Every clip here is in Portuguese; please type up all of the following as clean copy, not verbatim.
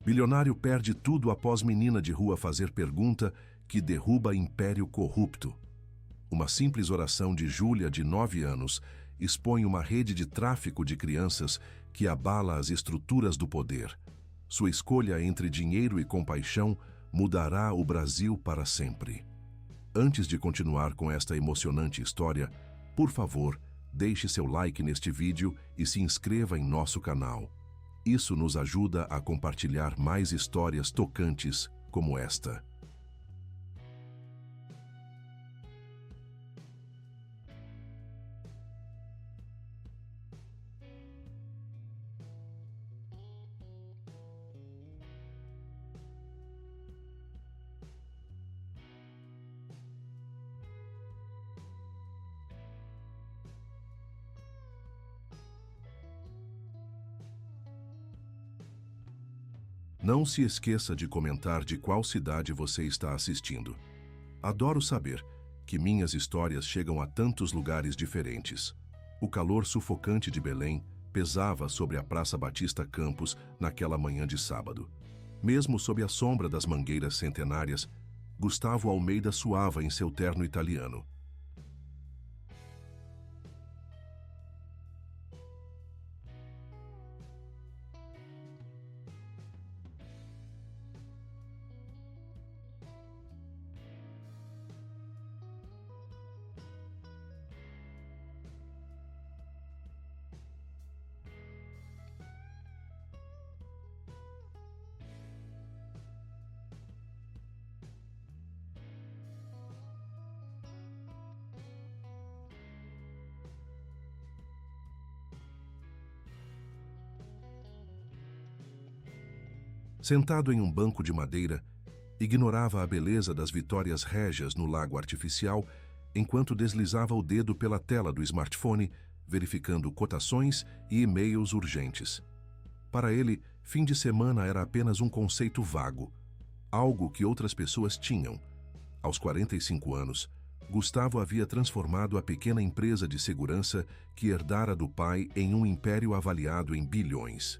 Bilionário perde tudo após menina de rua fazer pergunta que derruba império corrupto. Uma simples oração de Júlia, de 9 anos, expõe uma rede de tráfico de crianças que abala as estruturas do poder. Sua escolha entre dinheiro e compaixão mudará o Brasil para sempre. Antes de continuar com esta emocionante história, por favor, deixe seu like neste vídeo e se inscreva em nosso canal. Isso nos ajuda a compartilhar mais histórias tocantes como esta. Não se esqueça de comentar de qual cidade você está assistindo. Adoro saber que minhas histórias chegam a tantos lugares diferentes. O calor sufocante de Belém pesava sobre a Praça Batista Campos naquela manhã de sábado. Mesmo sob a sombra das mangueiras centenárias, Gustavo Almeida suava em seu terno italiano. Sentado em um banco de madeira, ignorava a beleza das vitórias régias no lago artificial, enquanto deslizava o dedo pela tela do smartphone, verificando cotações e e-mails urgentes. Para ele, fim de semana era apenas um conceito vago, algo que outras pessoas tinham. Aos 45 anos, Gustavo havia transformado a pequena empresa de segurança que herdara do pai em um império avaliado em bilhões.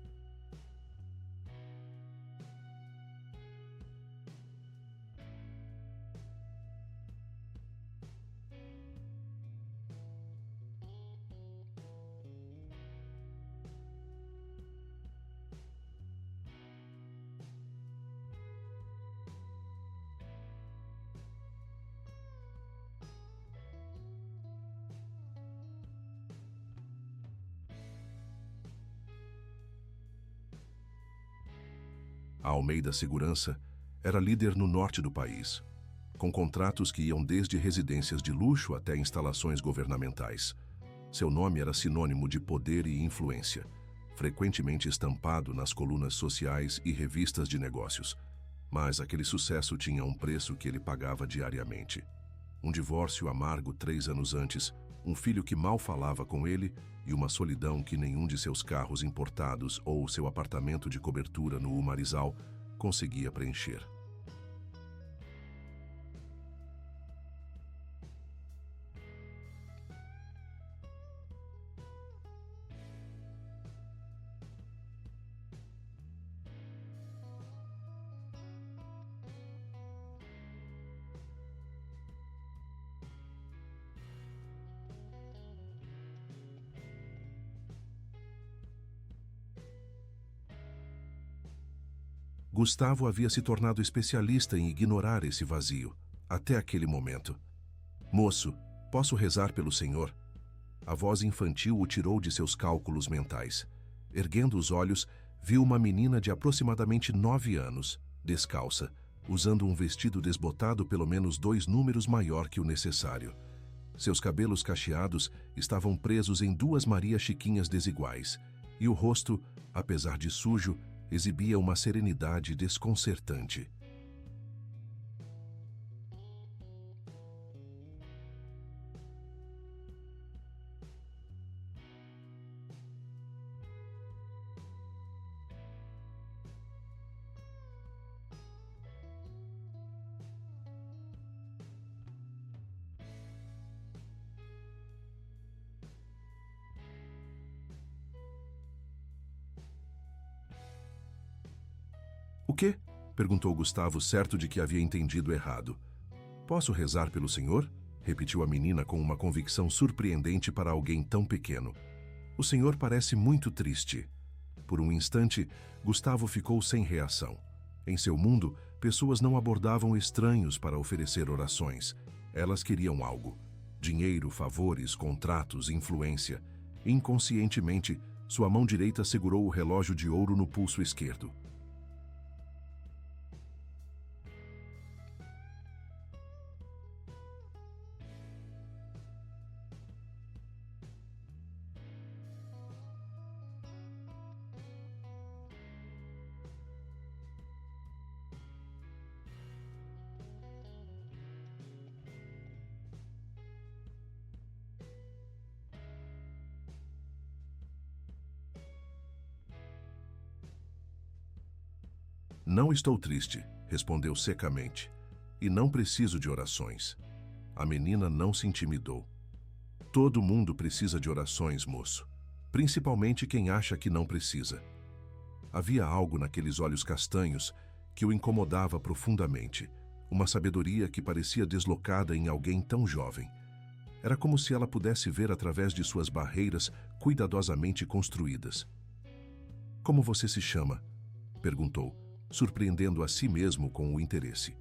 A Almeida Segurança era líder no norte do país, com contratos que iam desde residências de luxo até instalações governamentais. Seu nome era sinônimo de poder e influência, frequentemente estampado nas colunas sociais e revistas de negócios. Mas aquele sucesso tinha um preço que ele pagava diariamente. Um divórcio amargo 3 anos antes, um filho que mal falava com ele e uma solidão que nenhum de seus carros importados ou seu apartamento de cobertura no Umarizal conseguia preencher. Gustavo havia se tornado especialista em ignorar esse vazio, até aquele momento. "Moço, posso rezar pelo senhor?" A voz infantil o tirou de seus cálculos mentais. Erguendo os olhos, viu uma menina de aproximadamente 9 anos, descalça, usando um vestido desbotado pelo menos 2 números maior que o necessário. Seus cabelos cacheados estavam presos em 2 Marias Chiquinhas desiguais, e o rosto, apesar de sujo, exibia uma serenidade desconcertante. O quê? Perguntou Gustavo, certo de que havia entendido errado. Posso rezar pelo senhor? Repetiu a menina com uma convicção surpreendente para alguém tão pequeno. O senhor parece muito triste. Por um instante, Gustavo ficou sem reação. Em seu mundo, pessoas não abordavam estranhos para oferecer orações. Elas queriam algo: dinheiro, favores, contratos, influência. Inconscientemente, sua mão direita segurou o relógio de ouro no pulso esquerdo. Não estou triste, respondeu secamente. E não preciso de orações. A menina não se intimidou. Todo mundo precisa de orações, moço. Principalmente quem acha que não precisa. Havia algo naqueles olhos castanhos que o incomodava profundamente. Uma sabedoria que parecia deslocada em alguém tão jovem. Era como se ela pudesse ver através de suas barreiras cuidadosamente construídas. Como você se chama? Perguntou, surpreendendo a si mesmo com o interesse.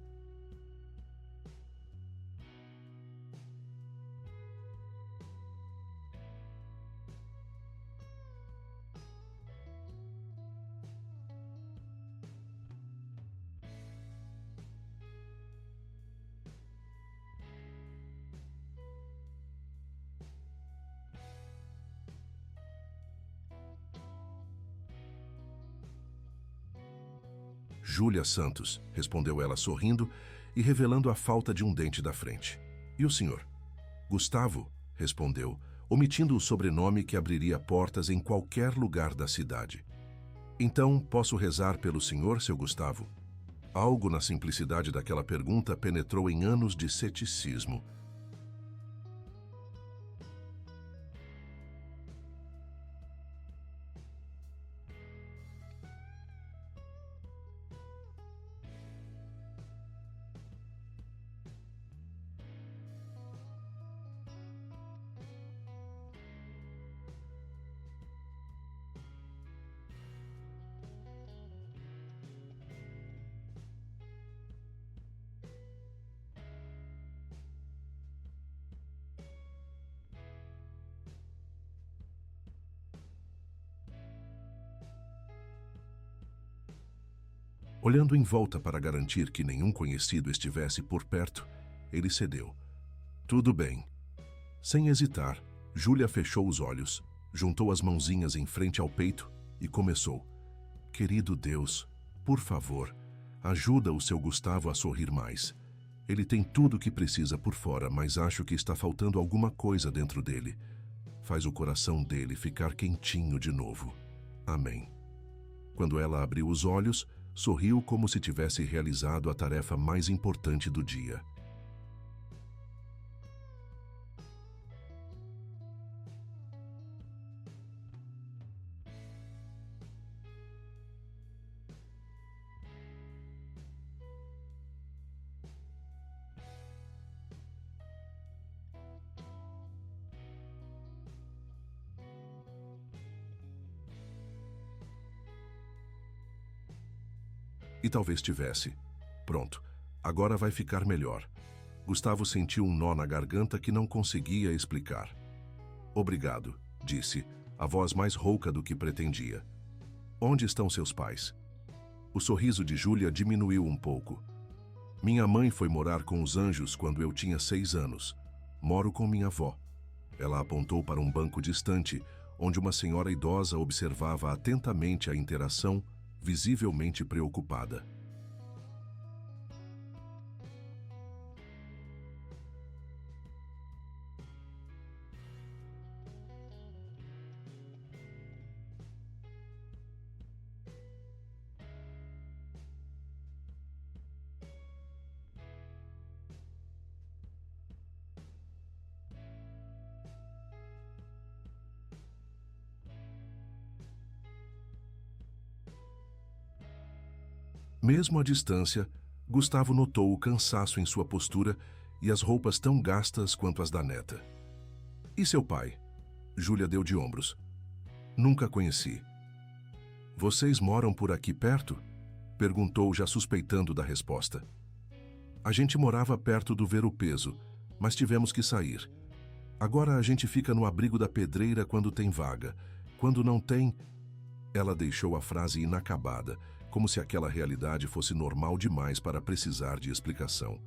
Júlia Santos, respondeu ela sorrindo e revelando a falta de um dente da frente. E o senhor? Gustavo, respondeu, omitindo o sobrenome que abriria portas em qualquer lugar da cidade. Então, posso rezar pelo senhor, seu Gustavo? Algo na simplicidade daquela pergunta penetrou em anos de ceticismo. Olhando em volta para garantir que nenhum conhecido estivesse por perto, ele cedeu. Tudo bem. Sem hesitar, Júlia fechou os olhos, juntou as mãozinhas em frente ao peito e começou. Querido Deus, por favor, ajuda o seu Gustavo a sorrir mais. Ele tem tudo o que precisa por fora, mas acho que está faltando alguma coisa dentro dele. Faz o coração dele ficar quentinho de novo. Amém. Quando ela abriu os olhos, sorriu como se tivesse realizado a tarefa mais importante do dia. E talvez tivesse. Pronto, agora vai ficar melhor. Gustavo sentiu um nó na garganta que não conseguia explicar. Obrigado, disse, a voz mais rouca do que pretendia. Onde estão seus pais? O sorriso de Júlia diminuiu um pouco. Minha mãe foi morar com os anjos quando eu tinha 6 anos. Moro com minha avó. Ela apontou para um banco distante, onde uma senhora idosa observava atentamente a interação, visivelmente preocupada. Mesmo à distância, Gustavo notou o cansaço em sua postura e as roupas tão gastas quanto as da neta. E seu pai? Júlia deu de ombros. Nunca conheci. Vocês moram por aqui perto? Perguntou, já suspeitando da resposta. A gente morava perto do Ver-o-Peso, mas tivemos que sair. Agora a gente fica no abrigo da pedreira quando tem vaga. Quando não tem... Ela deixou a frase inacabada, como se aquela realidade fosse normal demais para precisar de explicação.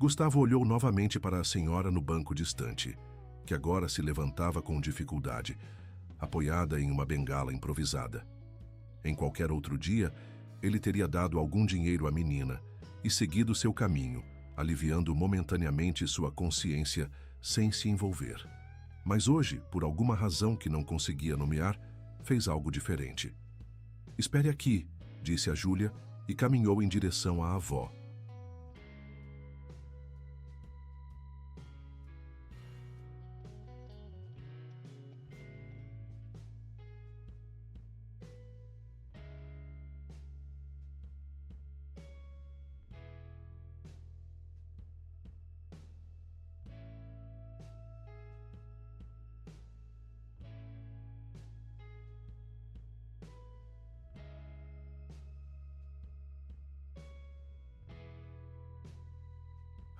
Gustavo olhou novamente para a senhora no banco distante, que agora se levantava com dificuldade, apoiada em uma bengala improvisada. Em qualquer outro dia, ele teria dado algum dinheiro à menina e seguido seu caminho, aliviando momentaneamente sua consciência sem se envolver. Mas hoje, por alguma razão que não conseguia nomear, fez algo diferente. "Espere aqui", disse a Júlia e caminhou em direção à avó.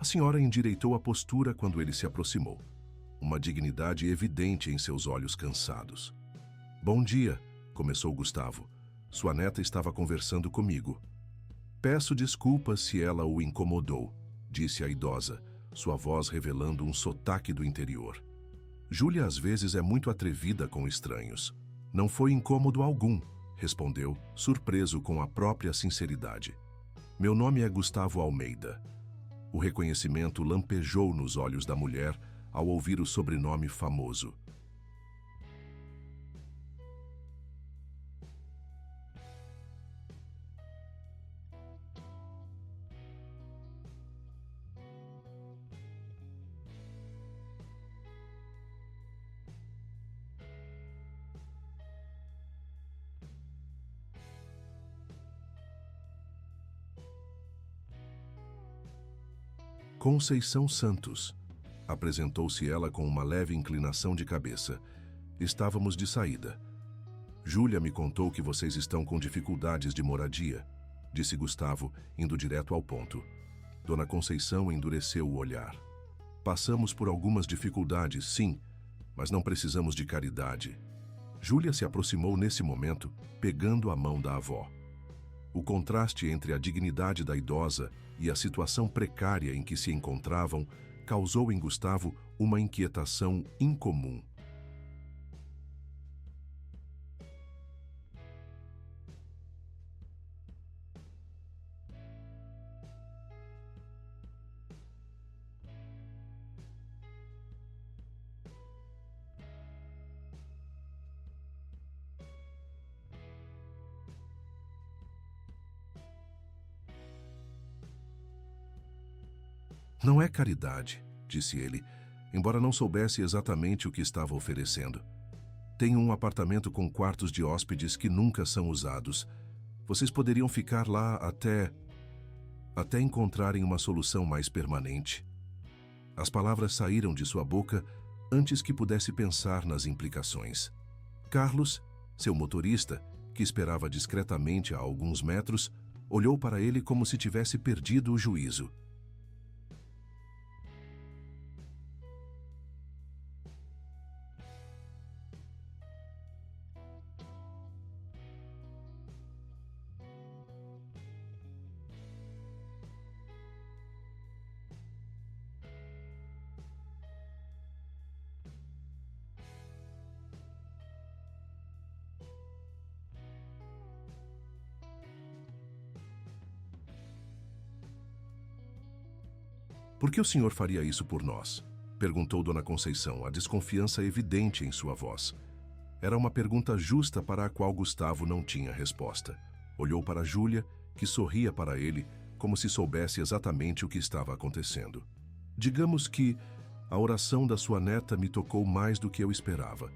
A senhora endireitou a postura quando ele se aproximou, uma dignidade evidente em seus olhos cansados. "Bom dia", começou Gustavo. "Sua neta estava conversando comigo." "Peço desculpas se ela o incomodou", disse a idosa, sua voz revelando um sotaque do interior. "Júlia às vezes é muito atrevida com estranhos." "Não foi incômodo algum", respondeu, surpreso com a própria sinceridade. "Meu nome é Gustavo Almeida." O reconhecimento lampejou nos olhos da mulher ao ouvir o sobrenome famoso. "Conceição Santos", apresentou-se ela com uma leve inclinação de cabeça. "Estávamos de saída." "Júlia me contou que vocês estão com dificuldades de moradia", disse Gustavo, indo direto ao ponto. Dona Conceição endureceu o olhar. "Passamos por algumas dificuldades, sim, mas não precisamos de caridade." Júlia se aproximou nesse momento, pegando a mão da avó. O contraste entre a dignidade da idosa e a situação precária em que se encontravam causou em Gustavo uma inquietação incomum. "Não é caridade", disse ele, embora não soubesse exatamente o que estava oferecendo. "Tenho um apartamento com quartos de hóspedes que nunca são usados. Vocês poderiam ficar lá até encontrarem uma solução mais permanente." As palavras saíram de sua boca antes que pudesse pensar nas implicações. Carlos, seu motorista, que esperava discretamente a alguns metros, olhou para ele como se tivesse perdido o juízo. Por que o senhor faria isso por nós? Perguntou Dona Conceição, a desconfiança evidente em sua voz. Era uma pergunta justa para a qual Gustavo não tinha resposta. Olhou para Júlia, que sorria para ele, como se soubesse exatamente o que estava acontecendo. Digamos que a oração da sua neta me tocou mais do que eu esperava.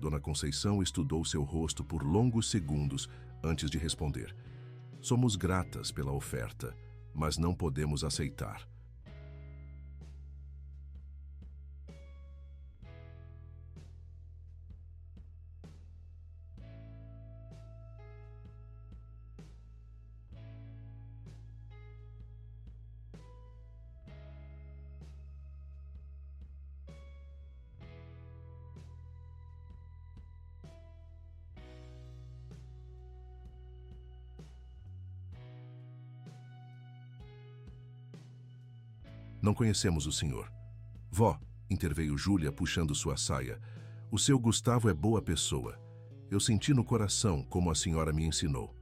Dona Conceição estudou seu rosto por longos segundos antes de responder. Somos gratas pela oferta, mas não podemos aceitar. Não conhecemos o senhor. Vó, interveio Júlia puxando sua saia, o seu Gustavo é boa pessoa. Eu senti no coração como a senhora me ensinou.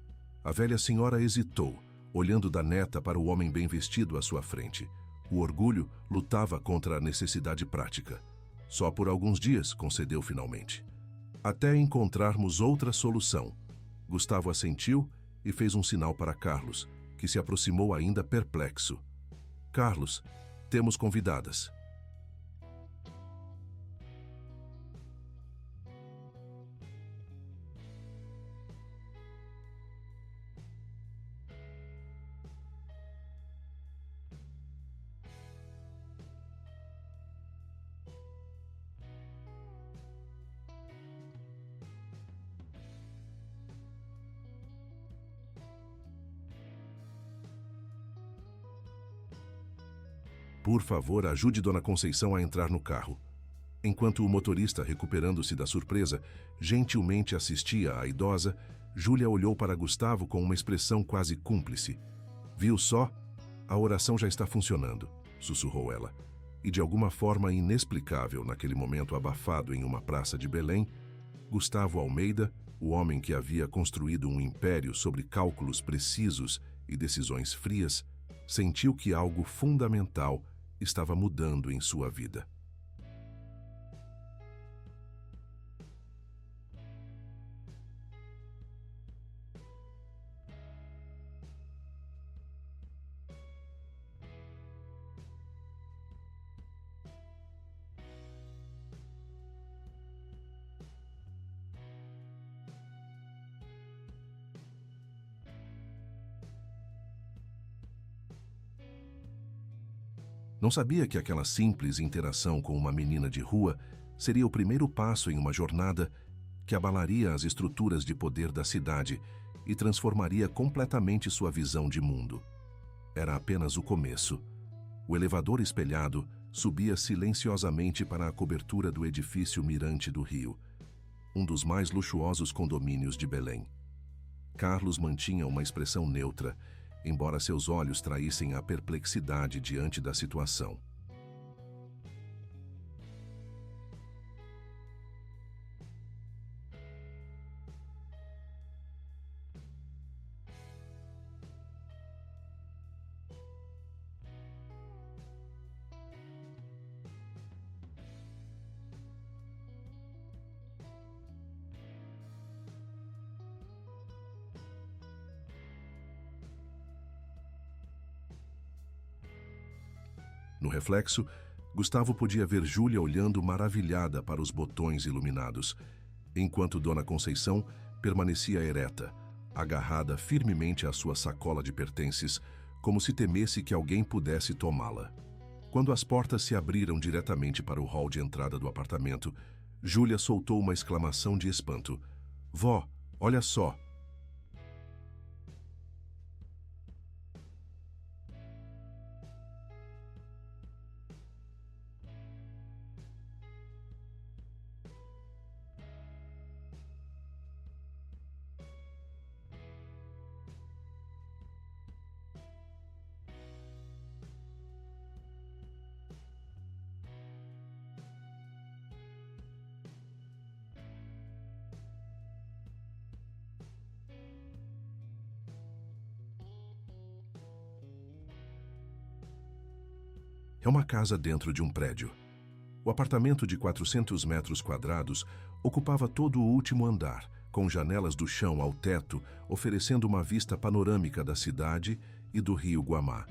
A velha senhora hesitou, olhando da neta para o homem bem vestido à sua frente. O orgulho lutava contra a necessidade prática. Só por alguns dias, concedeu finalmente. Até encontrarmos outra solução. Gustavo assentiu e fez um sinal para Carlos, que se aproximou ainda perplexo. Carlos, temos convidadas. Por favor, ajude Dona Conceição a entrar no carro. Enquanto o motorista, recuperando-se da surpresa, gentilmente assistia à idosa, Júlia olhou para Gustavo com uma expressão quase cúmplice. Viu só? A oração já está funcionando, sussurrou ela. E de alguma forma inexplicável, naquele momento abafado em uma praça de Belém, Gustavo Almeida, o homem que havia construído um império sobre cálculos precisos e decisões frias, sentiu que algo fundamental estava mudando em sua vida. Não sabia que aquela simples interação com uma menina de rua seria o primeiro passo em uma jornada que abalaria as estruturas de poder da cidade e transformaria completamente sua visão de mundo. Era apenas o começo. O elevador espelhado subia silenciosamente para a cobertura do edifício Mirante do Rio, um dos mais luxuosos condomínios de Belém. Carlos mantinha uma expressão neutra, embora seus olhos traíssem a perplexidade diante da situação. No reflexo, Gustavo podia ver Júlia olhando maravilhada para os botões iluminados, enquanto Dona Conceição permanecia ereta, agarrada firmemente à sua sacola de pertences, como se temesse que alguém pudesse tomá-la. Quando as portas se abriram diretamente para o hall de entrada do apartamento, Júlia soltou uma exclamação de espanto. Vó, olha só! É uma casa dentro de um prédio. O apartamento de 400 metros quadrados ocupava todo o último andar, com janelas do chão ao teto, oferecendo uma vista panorâmica da cidade e do rio Guamá.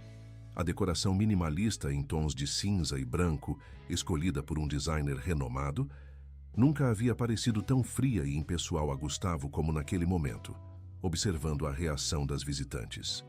A decoração minimalista em tons de cinza e branco, escolhida por um designer renomado, nunca havia parecido tão fria e impessoal a Gustavo como naquele momento, observando a reação das visitantes.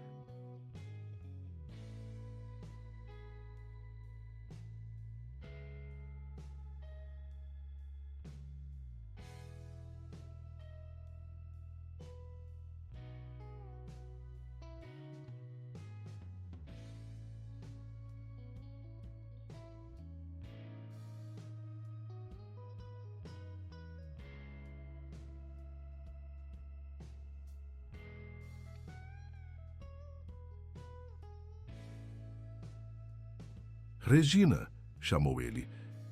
Regina, chamou ele,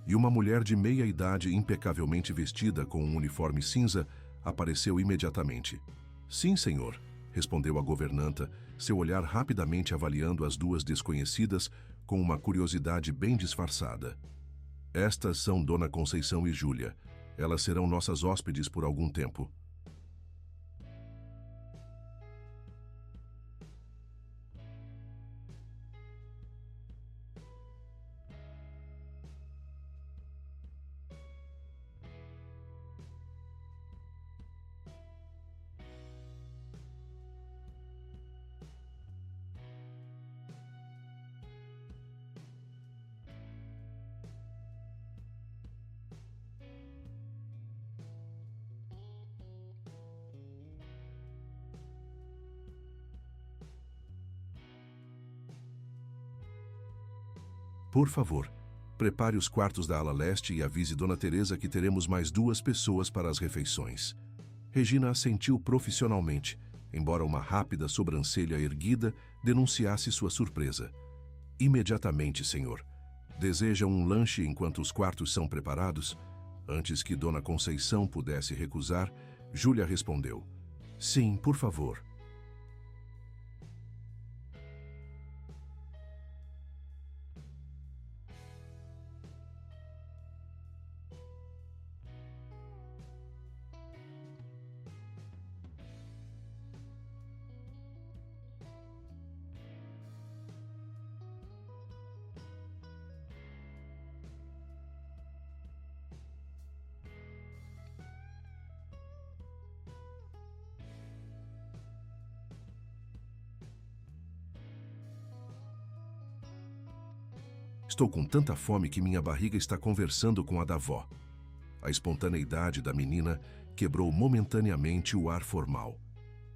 e uma mulher de meia idade impecavelmente vestida com um uniforme cinza apareceu imediatamente. Sim, senhor, respondeu a governanta, seu olhar rapidamente avaliando as duas desconhecidas com uma curiosidade bem disfarçada. Estas são Dona Conceição e Júlia. Elas serão nossas hóspedes por algum tempo. Por favor, prepare os quartos da ala leste e avise Dona Teresa que teremos mais 2 pessoas para as refeições. Regina assentiu profissionalmente, embora uma rápida sobrancelha erguida denunciasse sua surpresa. Imediatamente, senhor. Deseja um lanche enquanto os quartos são preparados? Antes que Dona Conceição pudesse recusar, Júlia respondeu: Sim, por favor. Estou com tanta fome que minha barriga está conversando com a da vó. A espontaneidade da menina quebrou momentaneamente o ar formal.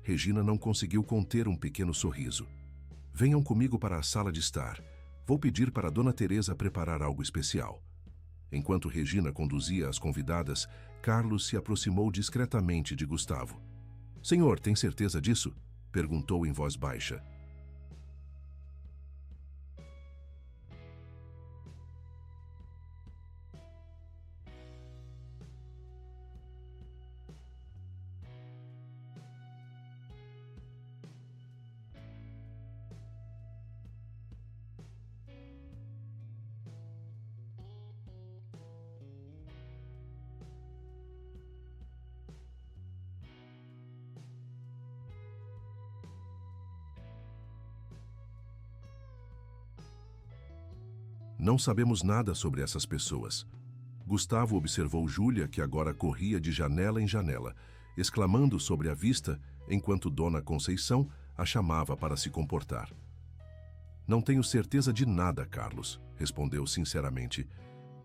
Regina não conseguiu conter um pequeno sorriso. Venham comigo para a sala de estar. Vou pedir para Dona Teresa preparar algo especial. Enquanto Regina conduzia as convidadas, Carlos se aproximou discretamente de Gustavo. Senhor, tem certeza disso? Perguntou em voz baixa. Não sabemos nada sobre essas pessoas. Gustavo observou Júlia, que agora corria de janela em janela, exclamando sobre a vista, enquanto Dona Conceição a chamava para se comportar. Não tenho certeza de nada, Carlos, respondeu sinceramente,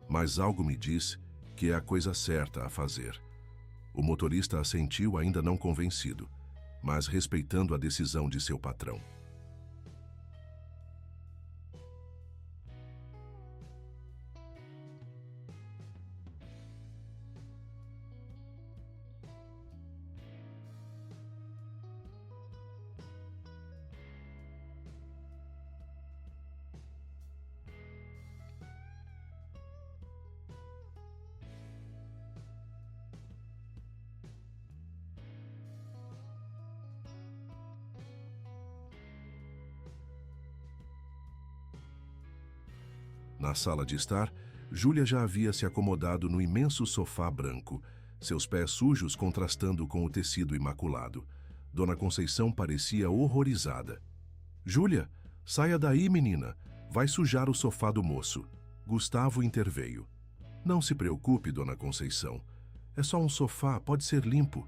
mas algo me diz que é a coisa certa a fazer. O motorista assentiu, ainda não convencido, mas respeitando a decisão de seu patrão. Na sala de estar, Júlia já havia se acomodado no imenso sofá branco, seus pés sujos contrastando com o tecido imaculado. Dona Conceição parecia horrorizada. "Júlia, saia daí, menina. Vai sujar o sofá do moço." Gustavo interveio. "Não se preocupe, Dona Conceição. É só um sofá, pode ser limpo."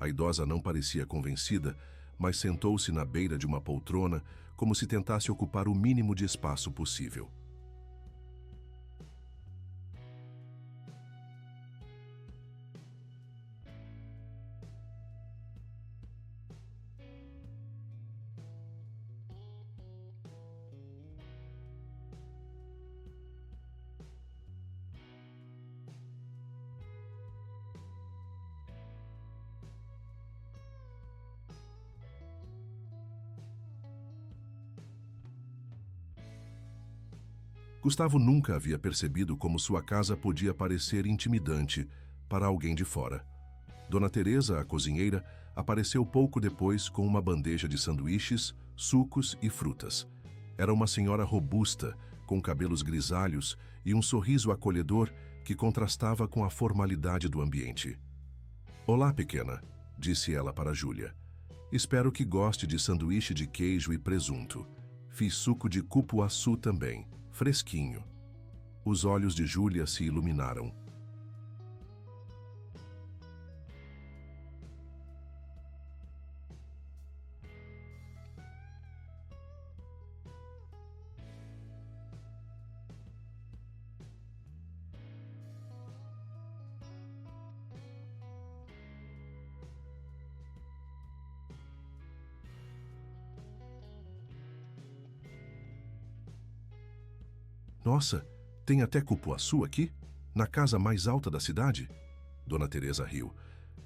A idosa não parecia convencida, mas sentou-se na beira de uma poltrona, como se tentasse ocupar o mínimo de espaço possível. Gustavo nunca havia percebido como sua casa podia parecer intimidante para alguém de fora. Dona Teresa, a cozinheira, apareceu pouco depois com uma bandeja de sanduíches, sucos e frutas. Era uma senhora robusta, com cabelos grisalhos e um sorriso acolhedor que contrastava com a formalidade do ambiente. "Olá, pequena", disse ela para Júlia. "Espero que goste de sanduíche de queijo e presunto. Fiz suco de cupuaçu também, fresquinho." Os olhos de Júlia se iluminaram. "Nossa, tem até cupuaçu aqui? Na casa mais alta da cidade?" Dona Teresa riu.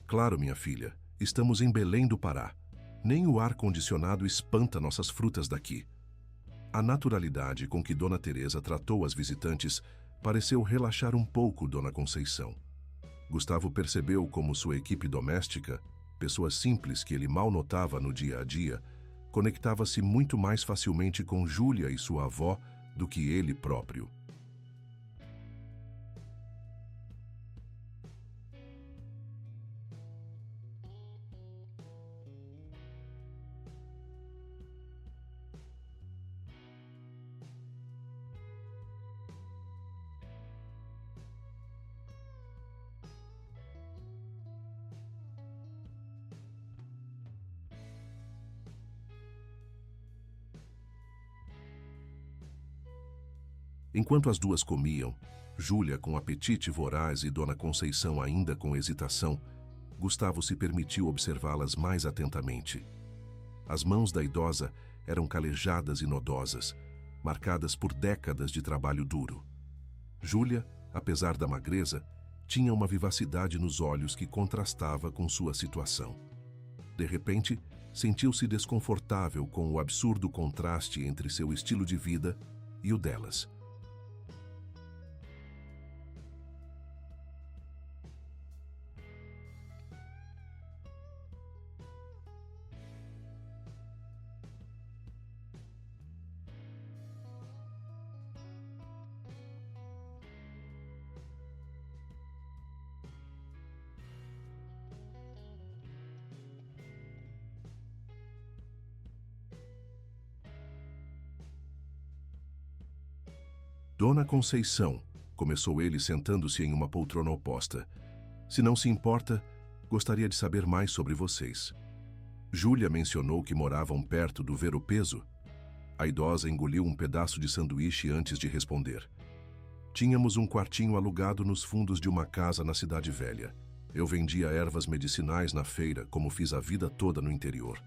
"Claro, minha filha, estamos em Belém do Pará. Nem o ar-condicionado espanta nossas frutas daqui." A naturalidade com que Dona Teresa tratou as visitantes pareceu relaxar um pouco Dona Conceição. Gustavo percebeu como sua equipe doméstica, pessoas simples que ele mal notava no dia a dia, conectava-se muito mais facilmente com Júlia e sua avó do que ele próprio. Enquanto as duas comiam, Júlia com apetite voraz e Dona Conceição ainda com hesitação, Gustavo se permitiu observá-las mais atentamente. As mãos da idosa eram calejadas e nodosas, marcadas por décadas de trabalho duro. Júlia, apesar da magreza, tinha uma vivacidade nos olhos que contrastava com sua situação. De repente, sentiu-se desconfortável com o absurdo contraste entre seu estilo de vida e o delas. "Dona Conceição", começou ele sentando-se em uma poltrona oposta. "Se não se importa, gostaria de saber mais sobre vocês." Júlia mencionou que moravam perto do Ver-o-Peso. A idosa engoliu um pedaço de sanduíche antes de responder. "Tínhamos um quartinho alugado nos fundos de uma casa na Cidade Velha. Eu vendia ervas medicinais na feira, como fiz a vida toda no interior."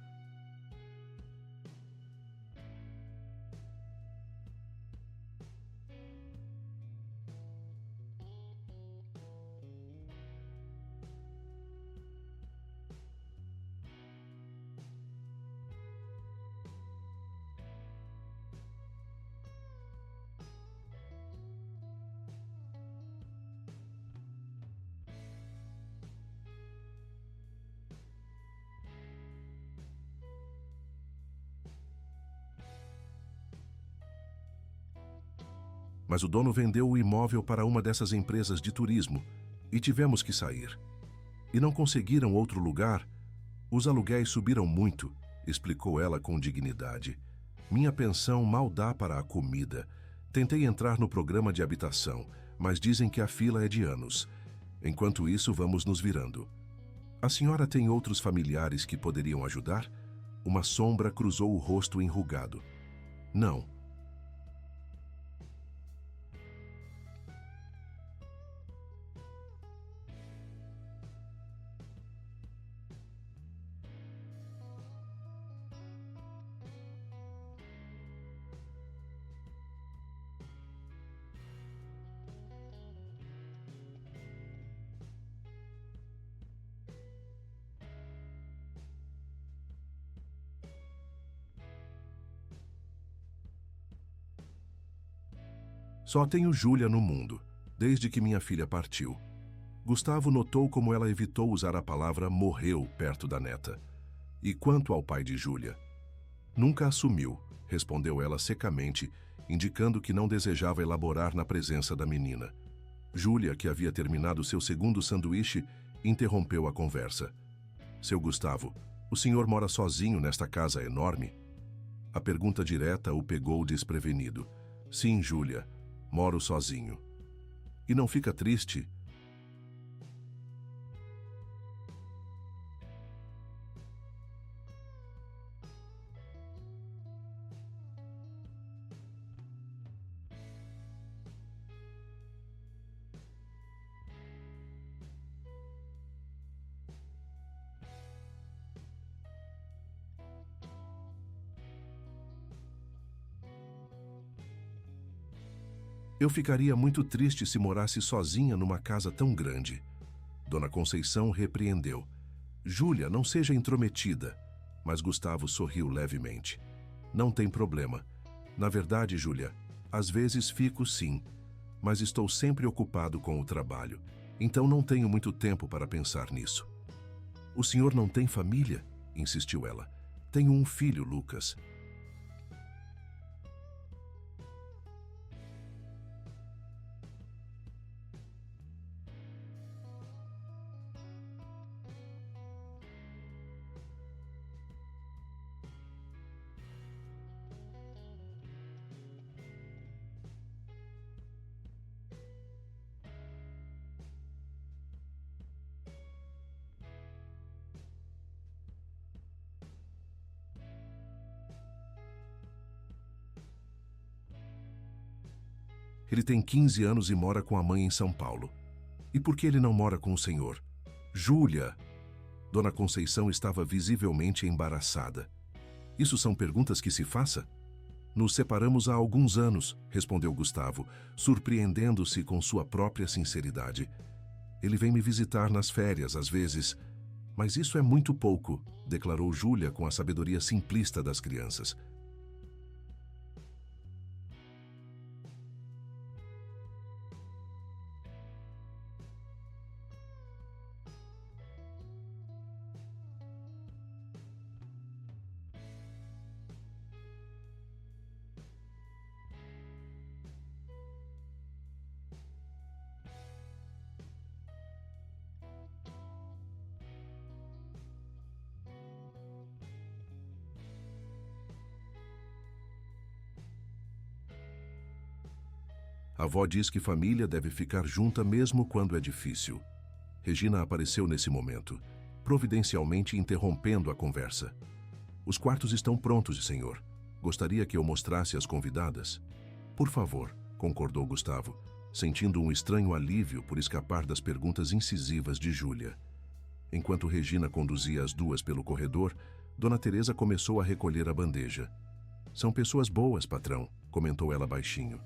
Mas o dono vendeu o imóvel para uma dessas empresas de turismo e tivemos que sair. E não conseguiram outro lugar. Os aluguéis subiram muito, explicou ela com dignidade. Minha pensão mal dá para a comida. Tentei entrar no programa de habitação, mas dizem que a fila é de anos. Enquanto isso, vamos nos virando. A senhora tem outros familiares que poderiam ajudar? Uma sombra cruzou o rosto enrugado. Não. Só tenho Júlia no mundo, desde que minha filha partiu. Gustavo notou como ela evitou usar a palavra morreu perto da neta. E quanto ao pai de Júlia? Nunca assumiu, respondeu ela secamente, indicando que não desejava elaborar na presença da menina. Júlia, que havia terminado seu segundo sanduíche, interrompeu a conversa. Seu Gustavo, o senhor mora sozinho nesta casa enorme? A pergunta direta o pegou desprevenido. Sim, Júlia, moro sozinho. E não fica triste? Eu ficaria muito triste se morasse sozinha numa casa tão grande. Dona Conceição repreendeu. Júlia, não seja intrometida. Mas Gustavo sorriu levemente. Não tem problema. Na verdade, Júlia, às vezes fico sim, mas estou sempre ocupado com o trabalho. Então não tenho muito tempo para pensar nisso. O senhor não tem família? Insistiu ela. Tenho um filho, Lucas. Ele tem 15 anos e mora com a mãe em São Paulo. E por que ele não mora com o senhor? Júlia! Dona Conceição estava visivelmente embaraçada. Isso são perguntas que se faça? Nos separamos há alguns anos, respondeu Gustavo, surpreendendo-se com sua própria sinceridade. Ele vem me visitar nas férias, às vezes. Mas isso é muito pouco, declarou Júlia com a sabedoria simplista das crianças. A avó diz que família deve ficar junta mesmo quando é difícil. Regina apareceu nesse momento, providencialmente interrompendo a conversa. Os quartos estão prontos, senhor. Gostaria que eu mostrasse as convidadas? Por favor, concordou Gustavo, sentindo um estranho alívio por escapar das perguntas incisivas de Júlia. Enquanto Regina conduzia as duas pelo corredor, Dona Teresa começou a recolher a bandeja. São pessoas boas, patrão, comentou ela baixinho.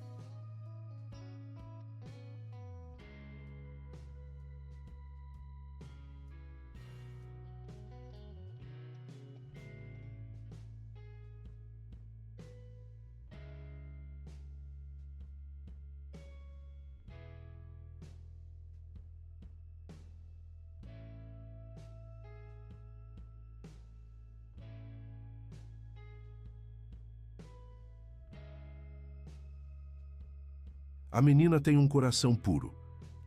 A menina tem um coração puro.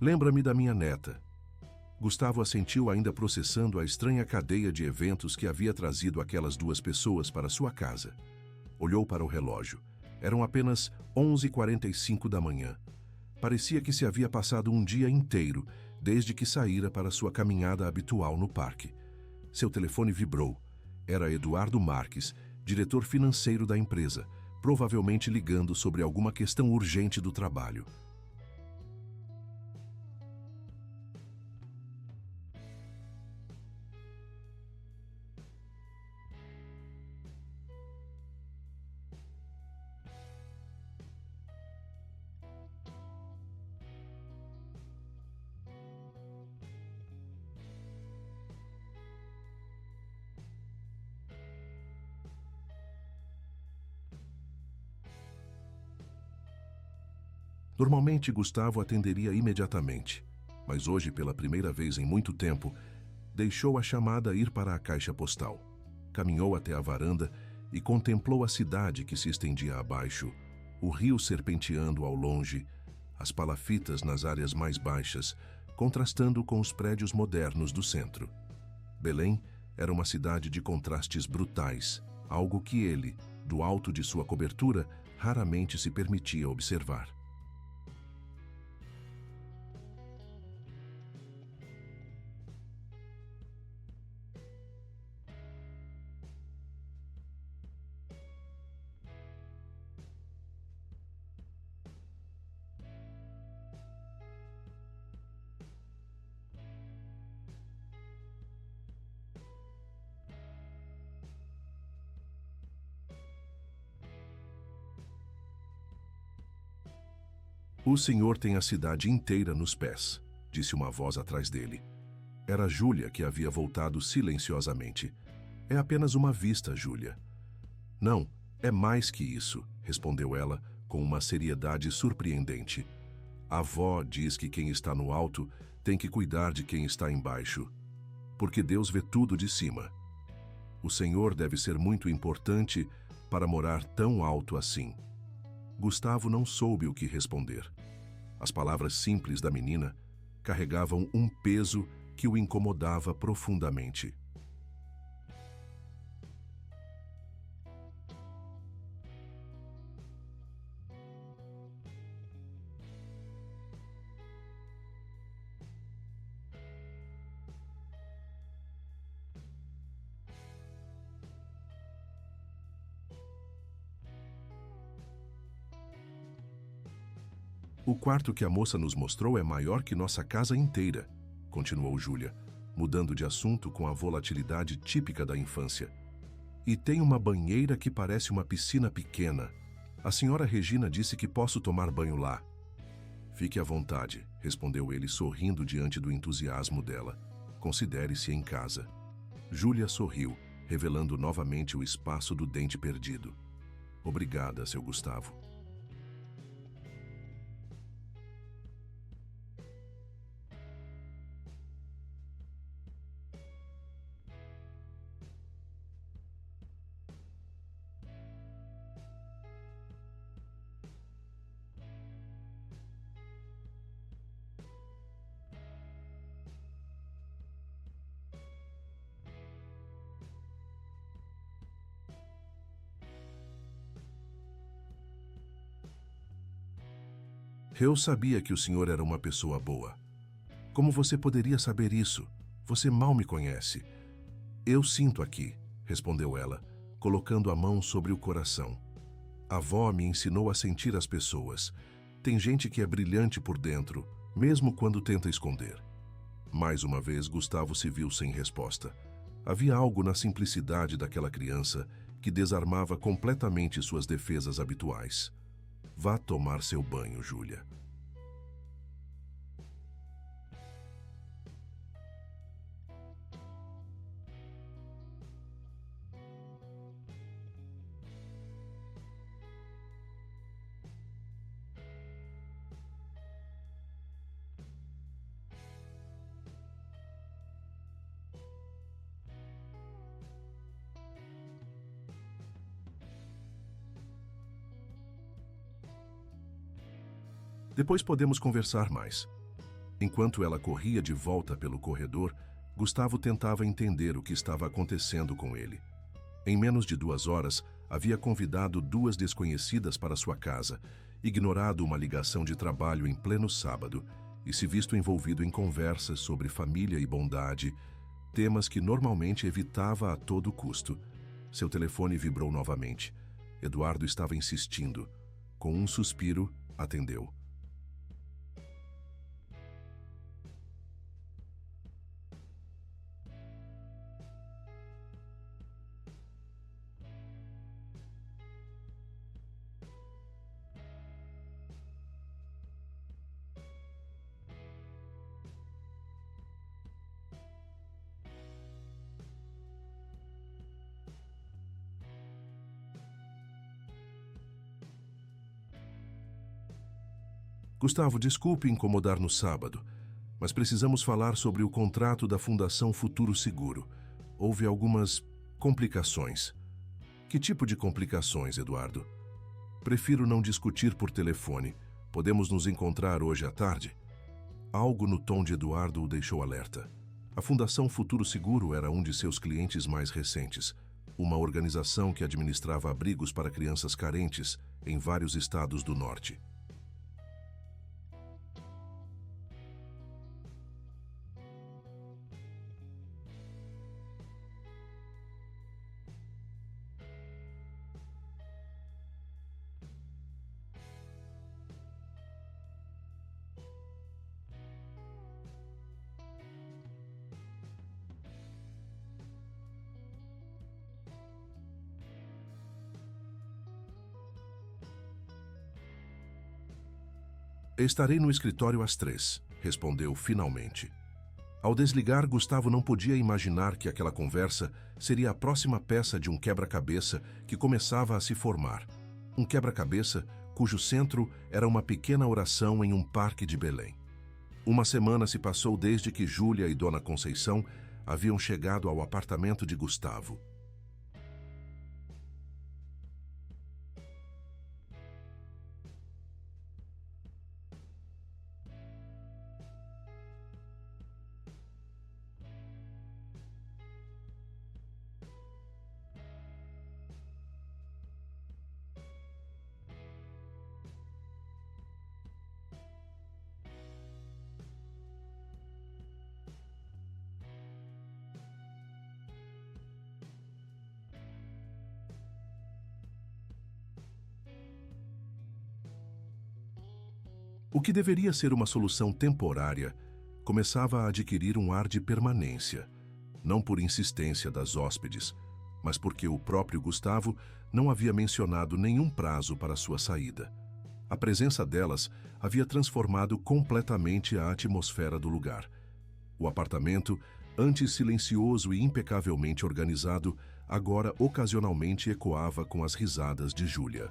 Lembra-me da minha neta. Gustavo assentiu, ainda processando a estranha cadeia de eventos que havia trazido aquelas duas pessoas para sua casa. Olhou para o relógio. Eram apenas 11h45 da manhã. Parecia que se havia passado um dia inteiro, desde que saíra para sua caminhada habitual no parque. Seu telefone vibrou. Era Eduardo Marques, diretor financeiro da empresa, provavelmente ligando sobre alguma questão urgente do trabalho. Normalmente, Gustavo atenderia imediatamente, mas hoje, pela primeira vez em muito tempo, deixou a chamada ir para a caixa postal. Caminhou até a varanda e contemplou a cidade que se estendia abaixo, o rio serpenteando ao longe, as palafitas nas áreas mais baixas, contrastando com os prédios modernos do centro. Belém era uma cidade de contrastes brutais, algo que ele, do alto de sua cobertura, raramente se permitia observar. O senhor tem a cidade inteira nos pés, disse uma voz atrás dele. Era Júlia que havia voltado silenciosamente. É apenas uma vista, Júlia. Não, é mais que isso, respondeu ela com uma seriedade surpreendente. A avó diz que quem está no alto tem que cuidar de quem está embaixo, porque Deus vê tudo de cima. O senhor deve ser muito importante para morar tão alto assim. Gustavo não soube o que responder. As palavras simples da menina carregavam um peso que o incomodava profundamente. O quarto que a moça nos mostrou é maior que nossa casa inteira, continuou Júlia, mudando de assunto com a volatilidade típica da infância. E tem uma banheira que parece uma piscina pequena. A senhora Regina disse que posso tomar banho lá. Fique à vontade, respondeu ele sorrindo diante do entusiasmo dela. Considere-se em casa. Júlia sorriu, revelando novamente o espaço do dente perdido. Obrigada, seu Gustavo. Eu sabia que o senhor era uma pessoa boa. Como você poderia saber isso? Você mal me conhece. Eu sinto aqui, respondeu ela, colocando a mão sobre o coração. A avó me ensinou a sentir as pessoas. Tem gente que é brilhante por dentro, mesmo quando tenta esconder. Mais uma vez, Gustavo se viu sem resposta. Havia algo na simplicidade daquela criança que desarmava completamente suas defesas habituais. Vá tomar seu banho, Júlia. Depois podemos conversar mais. Enquanto ela corria de volta pelo corredor, Gustavo tentava entender o que estava acontecendo com ele. Em menos de 2 horas, havia convidado 2 desconhecidas para sua casa, ignorado uma ligação de trabalho em pleno sábado e se visto envolvido em conversas sobre família e bondade, temas que normalmente evitava a todo custo. Seu telefone vibrou novamente. Eduardo estava insistindo. Com um suspiro, atendeu. Gustavo, desculpe incomodar no sábado, mas precisamos falar sobre o contrato da Fundação Futuro Seguro. Houve algumas complicações. Que tipo de complicações, Eduardo? Prefiro não discutir por telefone. Podemos nos encontrar hoje à tarde? Algo no tom de Eduardo o deixou alerta. A Fundação Futuro Seguro era um de seus clientes mais recentes, uma organização que administrava abrigos para crianças carentes em vários estados do norte. Estarei no escritório às 3, respondeu finalmente. Ao desligar, Gustavo não podia imaginar que aquela conversa seria a próxima peça de um quebra-cabeça que começava a se formar. Um quebra-cabeça cujo centro era uma pequena oração em um parque de Belém. Uma semana se passou desde que Júlia e Dona Conceição haviam chegado ao apartamento de Gustavo. O que deveria ser uma solução temporária começava a adquirir um ar de permanência, não por insistência das hóspedes, mas porque o próprio Gustavo não havia mencionado nenhum prazo para sua saída. A presença delas havia transformado completamente a atmosfera do lugar. O apartamento, antes silencioso e impecavelmente organizado, agora ocasionalmente ecoava com as risadas de Júlia.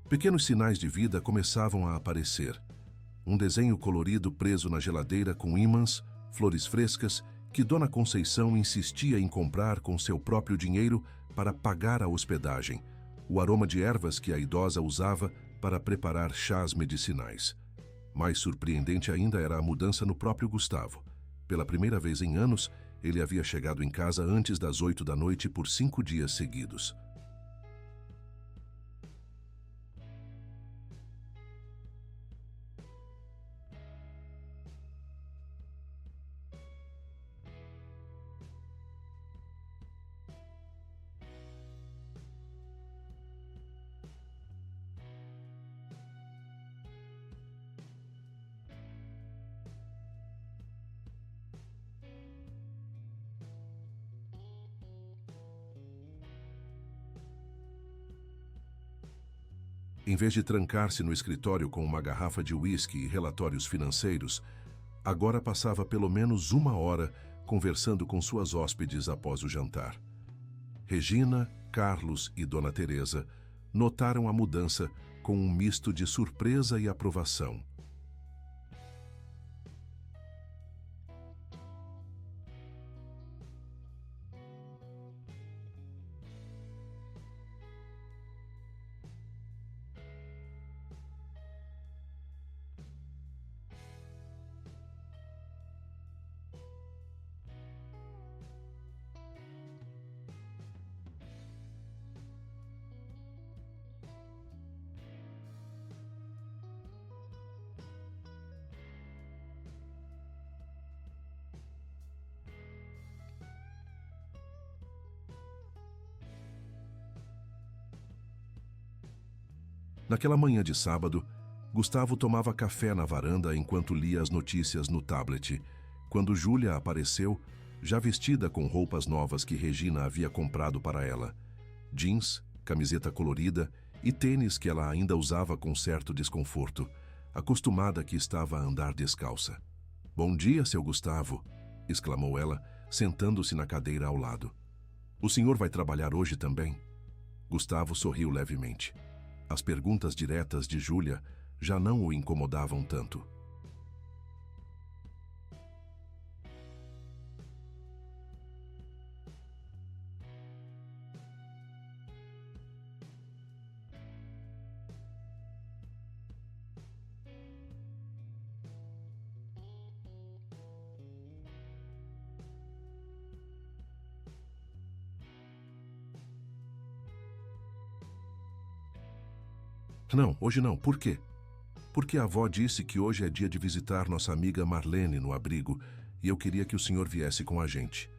Pequenos sinais de vida começavam a aparecer. Um desenho colorido preso na geladeira com ímãs, flores frescas, que Dona Conceição insistia em comprar com seu próprio dinheiro para pagar a hospedagem, o aroma de ervas que a idosa usava para preparar chás medicinais. Mais surpreendente ainda era a mudança no próprio Gustavo. Pela primeira vez em anos, ele havia chegado em casa antes das 8 da noite por 5 dias seguidos. Em vez de trancar-se no escritório com uma garrafa de uísque e relatórios financeiros, agora passava pelo menos 1 hora conversando com suas hóspedes após o jantar. Regina, Carlos e Dona Teresa notaram a mudança com um misto de surpresa e aprovação. Naquela manhã de sábado, Gustavo tomava café na varanda enquanto lia as notícias no tablet, quando Júlia apareceu, já vestida com roupas novas que Regina havia comprado para ela. Jeans, camiseta colorida e tênis que ela ainda usava com certo desconforto, acostumada que estava a andar descalça. "Bom dia, seu Gustavo", exclamou ela, sentando-se na cadeira ao lado. "O senhor vai trabalhar hoje também?" Gustavo sorriu levemente. As perguntas diretas de Júlia já não o incomodavam tanto. "Não, hoje não. Por quê?" "Porque a avó disse que hoje é dia de visitar nossa amiga Marlene no abrigo e eu queria que o senhor viesse com a gente."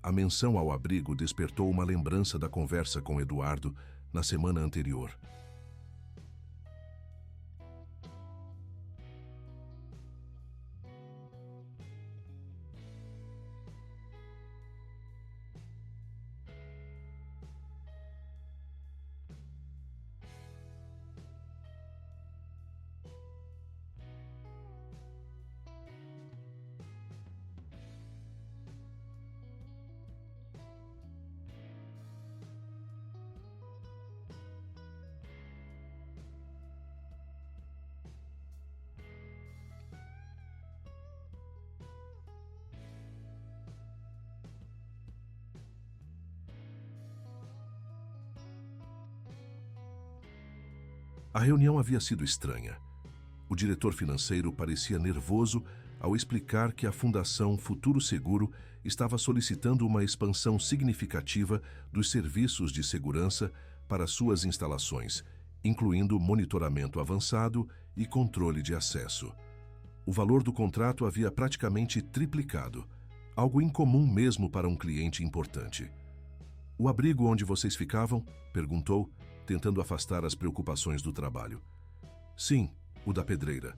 A menção ao abrigo despertou uma lembrança da conversa com Eduardo na semana anterior. A reunião havia sido estranha. O diretor financeiro parecia nervoso ao explicar que a Fundação Futuro Seguro estava solicitando uma expansão significativa dos serviços de segurança para suas instalações, incluindo monitoramento avançado e controle de acesso. O valor do contrato havia praticamente triplicado, algo incomum mesmo para um cliente importante. "O abrigo onde vocês ficavam?" perguntou, tentando afastar as preocupações do trabalho. "Sim, o da pedreira."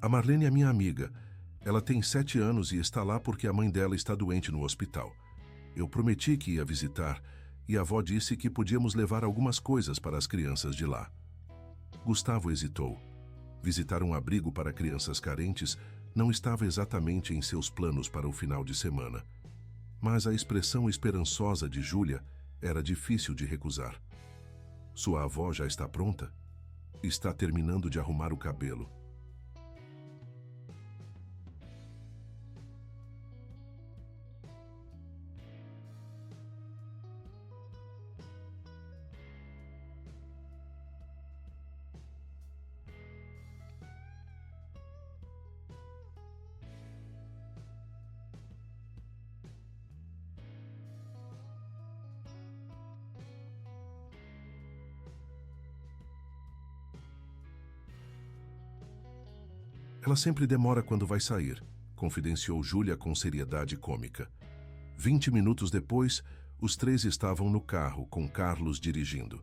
"A Marlene é minha amiga. Ela tem 7 anos e está lá porque a mãe dela está doente no hospital. Eu prometi que ia visitar e a avó disse que podíamos levar algumas coisas para as crianças de lá." Gustavo hesitou. Visitar um abrigo para crianças carentes não estava exatamente em seus planos para o final de semana. Mas a expressão esperançosa de Júlia era difícil de recusar. Sua avó já está pronta? Está terminando de arrumar o cabelo. Ela sempre demora quando vai sair, confidenciou Júlia com seriedade cômica. 20 minutos depois, os três estavam no carro, com Carlos dirigindo.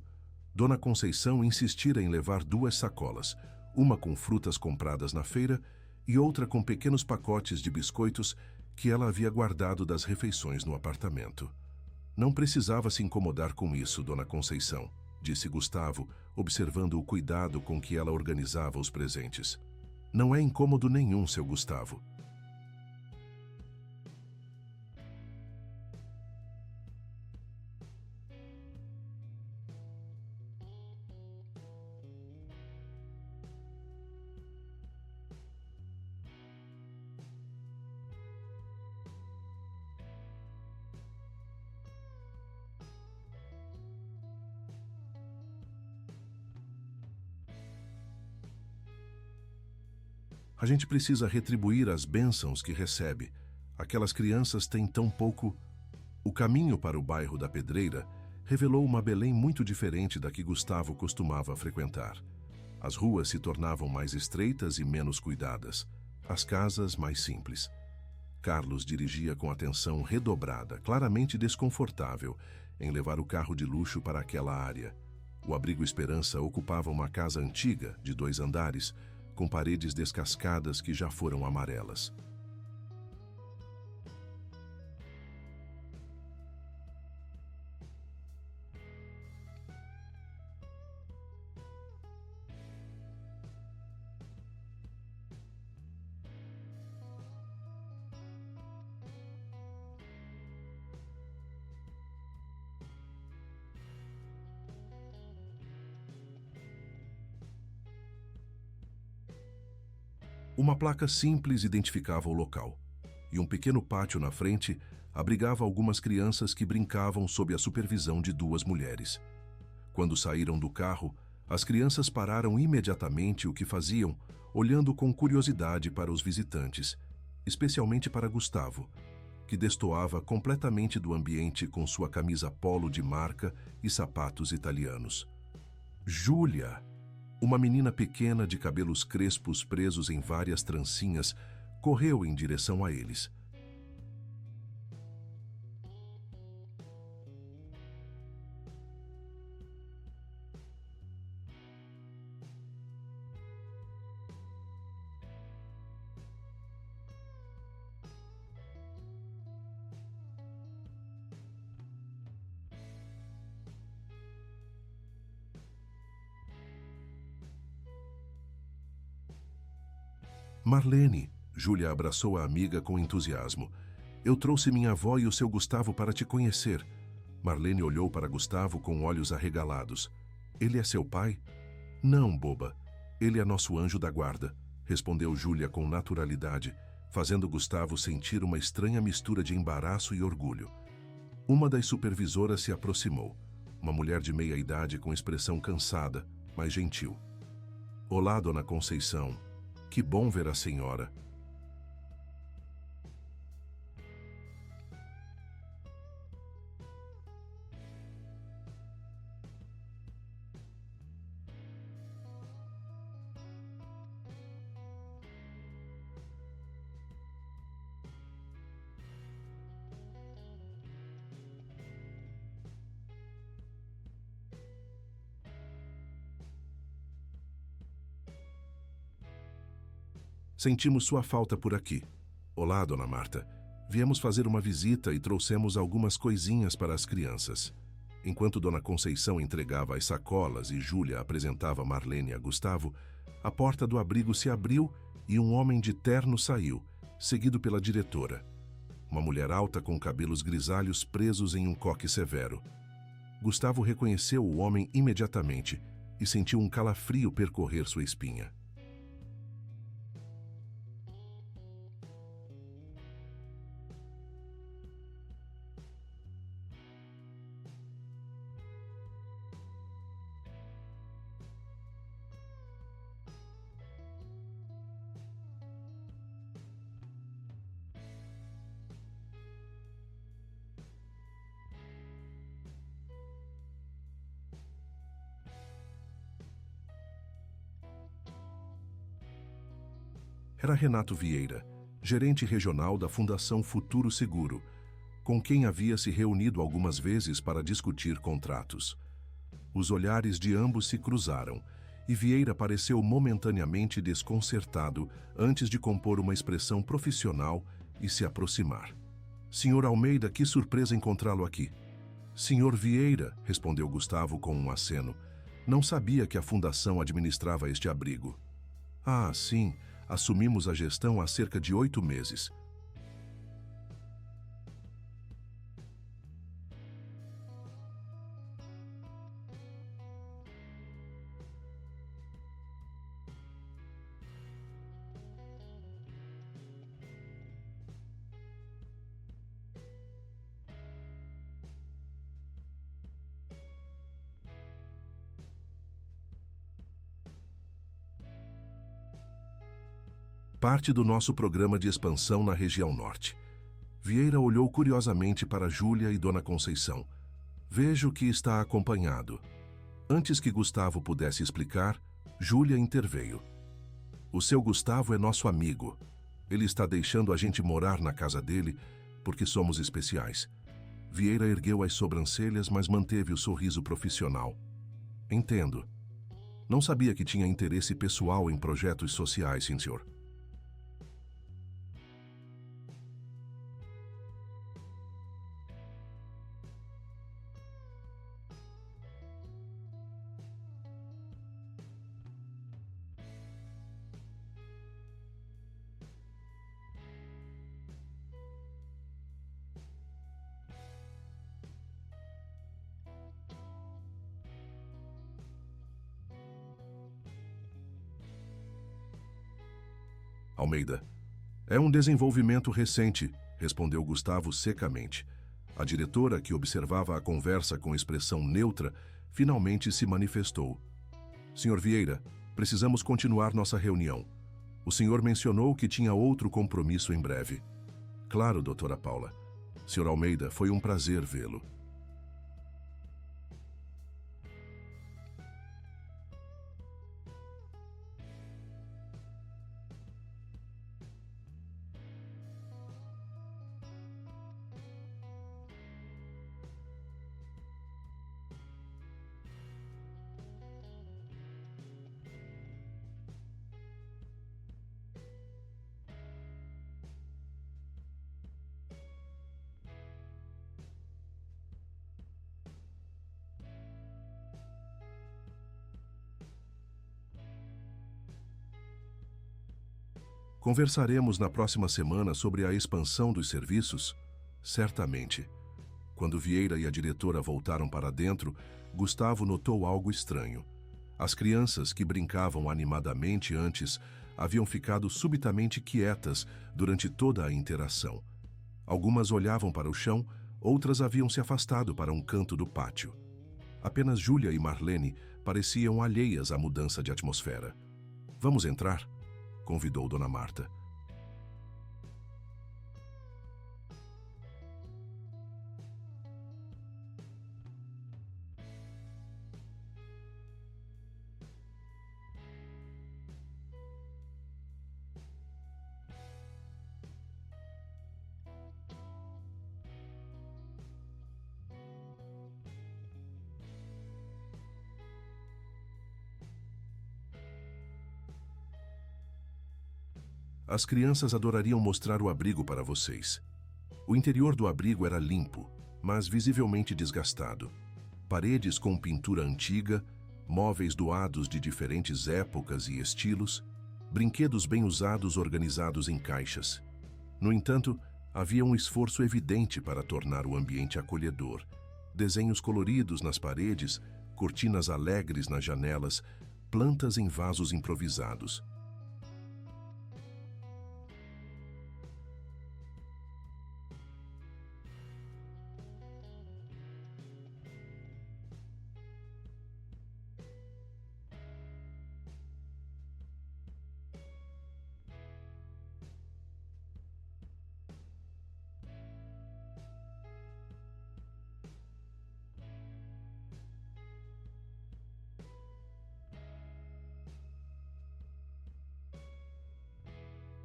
Dona Conceição insistira em levar 2 sacolas, uma com frutas compradas na feira e outra com pequenos pacotes de biscoitos que ela havia guardado das refeições no apartamento. Não precisava se incomodar com isso, Dona Conceição, disse Gustavo, observando o cuidado com que ela organizava os presentes. Não é incômodo nenhum, seu Gustavo. A gente precisa retribuir as bênçãos que recebe. Aquelas crianças têm tão pouco. O caminho para o bairro da Pedreira revelou uma Belém muito diferente da que Gustavo costumava frequentar. As ruas se tornavam mais estreitas e menos cuidadas, as casas mais simples. Carlos dirigia com atenção redobrada, claramente desconfortável, em levar o carro de luxo para aquela área. O Abrigo Esperança ocupava uma casa antiga, de 2 andares, com paredes descascadas que já foram amarelas. Uma placa simples identificava o local, e um pequeno pátio na frente abrigava algumas crianças que brincavam sob a supervisão de 2 mulheres. Quando saíram do carro, as crianças pararam imediatamente o que faziam, olhando com curiosidade para os visitantes, especialmente para Gustavo, que destoava completamente do ambiente com sua camisa polo de marca e sapatos italianos. Júlia! Uma menina pequena de cabelos crespos presos em várias trancinhas correu em direção a eles. Marlene, Júlia abraçou a amiga com entusiasmo. Eu trouxe minha avó e o seu Gustavo para te conhecer. Marlene olhou para Gustavo com olhos arregalados. Ele é seu pai? Não, boba. Ele é nosso anjo da guarda, respondeu Júlia com naturalidade, fazendo Gustavo sentir uma estranha mistura de embaraço e orgulho. Uma das supervisoras se aproximou, uma mulher de meia idade com expressão cansada, mas gentil. Olá, Dona Conceição. Que bom ver a senhora. Sentimos sua falta por aqui. Olá, Dona Marta. Viemos fazer uma visita e trouxemos algumas coisinhas para as crianças. Enquanto Dona Conceição entregava as sacolas e Júlia apresentava Marlene a Gustavo, a porta do abrigo se abriu e um homem de terno saiu, seguido pela diretora. Uma mulher alta com cabelos grisalhos presos em um coque severo. Gustavo reconheceu o homem imediatamente e sentiu um calafrio percorrer sua espinha. Era Renato Vieira, gerente regional da Fundação Futuro Seguro, com quem havia se reunido algumas vezes para discutir contratos. Os olhares de ambos se cruzaram e Vieira pareceu momentaneamente desconcertado antes de compor uma expressão profissional e se aproximar. Senhor Almeida, que surpresa encontrá-lo aqui. Senhor Vieira, respondeu Gustavo com um aceno. Não sabia que a fundação administrava este abrigo. Ah, sim, assumimos a gestão há cerca de 8 meses. Parte do nosso programa de expansão na região norte. Vieira olhou curiosamente para Júlia e Dona Conceição. Vejo que está acompanhado. Antes que Gustavo pudesse explicar, Júlia interveio. O seu Gustavo é nosso amigo. Ele está deixando a gente morar na casa dele porque somos especiais. Vieira ergueu as sobrancelhas, mas manteve o sorriso profissional. Entendo. Não sabia que tinha interesse pessoal em projetos sociais, sim, senhor. Almeida. É um desenvolvimento recente, respondeu Gustavo secamente. A diretora, que observava a conversa com expressão neutra, finalmente se manifestou. Senhor Vieira, precisamos continuar nossa reunião. O senhor mencionou que tinha outro compromisso em breve. Claro, doutora Paula. Senhor Almeida, foi um prazer vê-lo. Conversaremos na próxima semana sobre a expansão dos serviços? Certamente. Quando Vieira e a diretora voltaram para dentro, Gustavo notou algo estranho. As crianças que brincavam animadamente antes haviam ficado subitamente quietas durante toda a interação. Algumas olhavam para o chão, outras haviam se afastado para um canto do pátio. Apenas Júlia e Marlene pareciam alheias à mudança de atmosfera. Vamos entrar? Convidou Dona Marta. As crianças adorariam mostrar o abrigo para vocês. O interior do abrigo era limpo, mas visivelmente desgastado. Paredes com pintura antiga, móveis doados de diferentes épocas e estilos, brinquedos bem usados organizados em caixas. No entanto, havia um esforço evidente para tornar o ambiente acolhedor. Desenhos coloridos nas paredes, cortinas alegres nas janelas, plantas em vasos improvisados.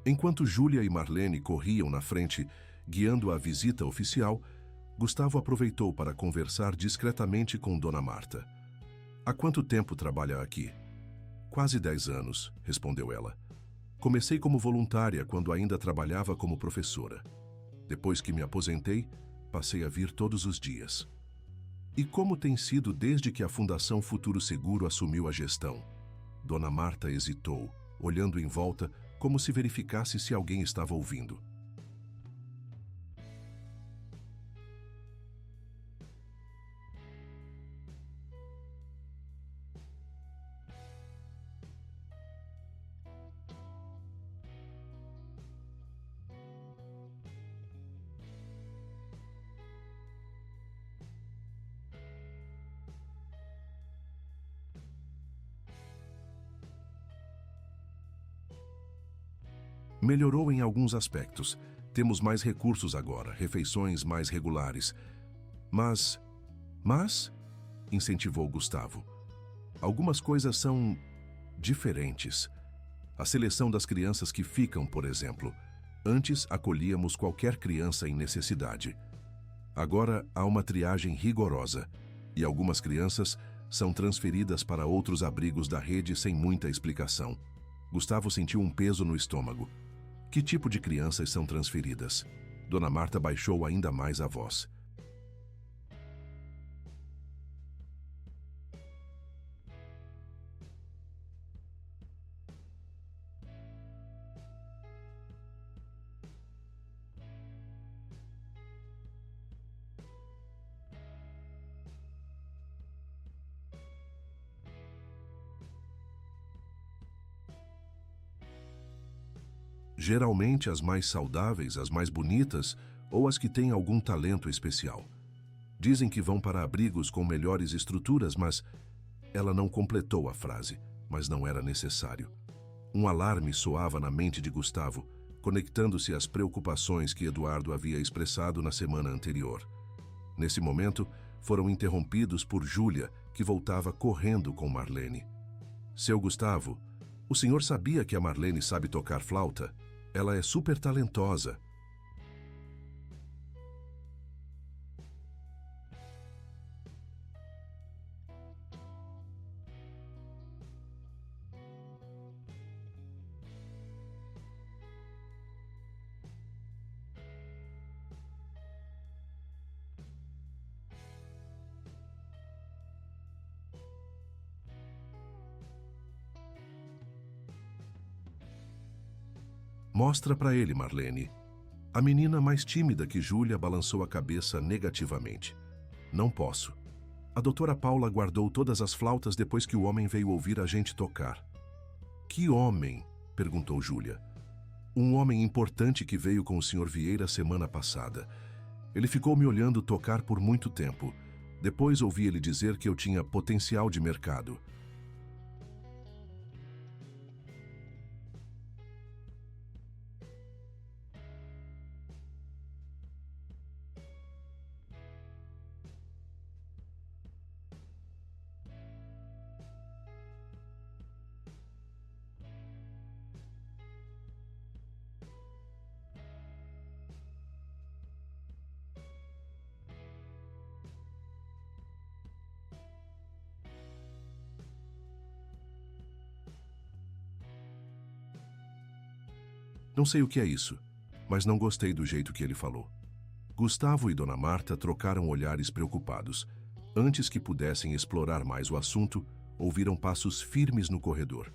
Enquanto Júlia e Marlene corriam na frente, guiando a visita oficial, Gustavo aproveitou para conversar discretamente com Dona Marta. Há quanto tempo trabalha aqui? Quase 10 anos, respondeu ela. Comecei como voluntária quando ainda trabalhava como professora. Depois que me aposentei, passei a vir todos os dias. E como tem sido desde que a Fundação Futuro Seguro assumiu a gestão? Dona Marta hesitou, olhando em volta como se verificasse se alguém estava ouvindo. Melhorou em alguns aspectos. Temos mais recursos agora, refeições mais regulares. Mas, incentivou Gustavo, algumas coisas são diferentes. A seleção das crianças que ficam, por exemplo. Antes acolhíamos qualquer criança em necessidade. Agora há uma triagem rigorosa e algumas crianças são transferidas para outros abrigos da rede sem muita explicação. Gustavo sentiu um peso no estômago. Que tipo de crianças são transferidas? Dona Marta baixou ainda mais a voz. Geralmente as mais saudáveis, as mais bonitas ou as que têm algum talento especial. Dizem que vão para abrigos com melhores estruturas, mas ela não completou a frase, mas não era necessário. Um alarme soava na mente de Gustavo, conectando-se às preocupações que Eduardo havia expressado na semana anterior. Nesse momento, foram interrompidos por Júlia, que voltava correndo com Marlene. Seu Gustavo, o senhor sabia que a Marlene sabe tocar flauta? Ela é super talentosa. Mostra para ele, Marlene. A menina mais tímida que Júlia balançou a cabeça negativamente. Não posso. A doutora Paula guardou todas as flautas depois que o homem veio ouvir a gente tocar. Que homem? Perguntou Júlia. Um homem importante que veio com o Sr. Vieira semana passada. Ele ficou me olhando tocar por muito tempo. Depois ouvi ele dizer que eu tinha potencial de mercado. Não sei o que é isso, mas não gostei do jeito que ele falou. Gustavo e Dona Marta trocaram olhares preocupados. Antes que pudessem explorar mais o assunto, ouviram passos firmes no corredor.